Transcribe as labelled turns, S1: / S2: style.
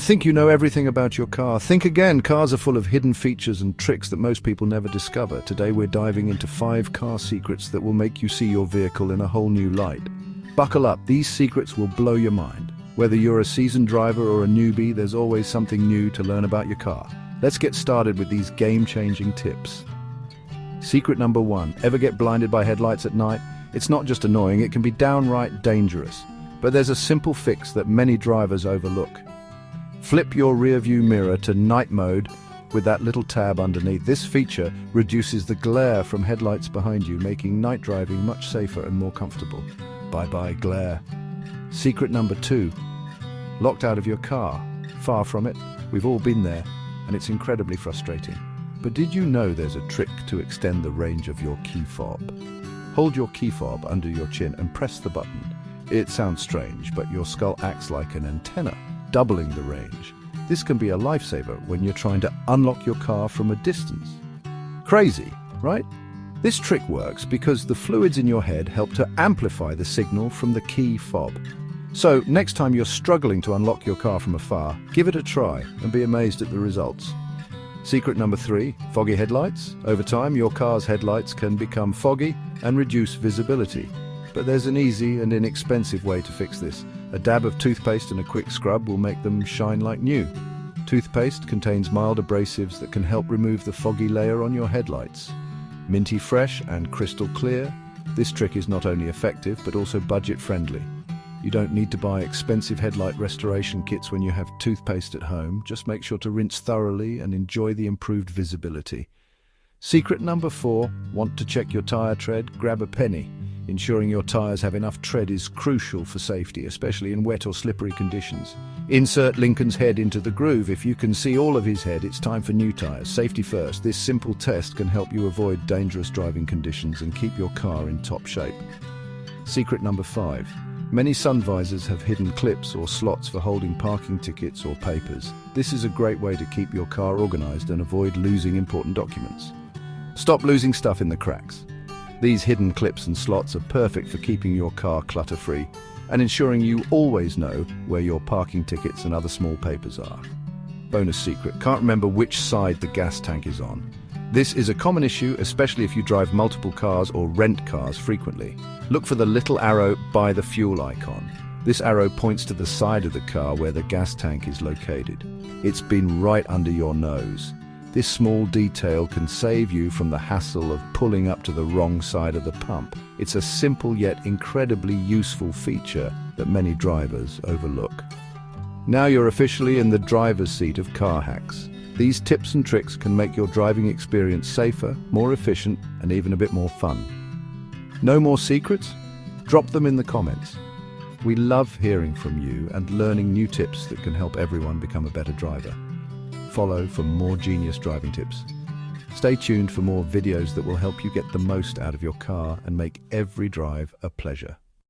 S1: Think you know everything about your car? Think again. Cars are full of hidden features and tricks that most people never discover. Today we're diving into 5 car secrets that will make you see your vehicle in a whole new light. Buckle up, these secrets will blow your mind. Whether you're a seasoned driver or a newbie, there's always something new to learn about your car. Let's get started with these game-changing tips. Secret number 1, ever get blinded by headlights at night? It's not just annoying, it can be downright dangerous. But there's a simple fix that many drivers overlook. Flip your rearview mirror to night mode with that little tab underneath. This feature reduces the glare from headlights behind you, making night driving much safer and more comfortable. Bye-bye glare. Secret number 2, locked out of your car. Far from it, we've all been there, and it's incredibly frustrating. But did you know there's a trick to extend the range of your key fob? Hold your key fob under your chin and press the button. It sounds strange, but your skull acts like an antenna, doubling the range. This can be a lifesaver when you're trying to unlock your car from a distance. Crazy, right? This trick works because the fluids in your head help to amplify the signal from the key fob. So next time you're struggling to unlock your car from afar, give it a try and be amazed at the results. Secret number 3, foggy headlights. Over time, your car's headlights can become foggy and reduce visibility. But there's an easy and inexpensive way to fix this. A dab of toothpaste and a quick scrub will make them shine like new. Toothpaste contains mild abrasives that can help remove the foggy layer on your headlights. Minty fresh and crystal clear, this trick is not only effective but also budget-friendly. You don't need to buy expensive headlight restoration kits when you have toothpaste at home. Just make sure to rinse thoroughly and enjoy the improved visibility. Secret number 4, want to check your tire tread? Grab a penny. Ensuring your tires have enough tread is crucial for safety, especially in wet or slippery conditions. Insert Lincoln's head into the groove. If you can see all of his head, it's time for new tires. Safety first. This simple test can help you avoid dangerous driving conditions and keep your car in top shape. Secret number 5. Many sun visors have hidden clips or slots for holding parking tickets or papers. This is a great way to keep your car organized and avoid losing important documents. Stop losing stuff in the cracks. These hidden clips and slots are perfect for keeping your car clutter-free and ensuring you always know where your parking tickets and other small papers are. Bonus secret, can't remember which side the gas tank is on. This is a common issue, especially if you drive multiple cars or rent cars frequently. Look for the little arrow by the fuel icon. This arrow points to the side of the car where the gas tank is located. It's been right under your nose. This small detail can save you from the hassle of pulling up to the wrong side of the pump. It's a simple yet incredibly useful feature that many drivers overlook. Now you're officially in the driver's seat of car hacks. These tips and tricks can make your driving experience safer, more efficient, and even a bit more fun. No more secrets? Drop them in the comments. We love hearing from you and learning new tips that can help everyone become a better driver. Follow for more genius driving tips. Stay tuned for more videos that will help you get the most out of your car and make every drive a pleasure.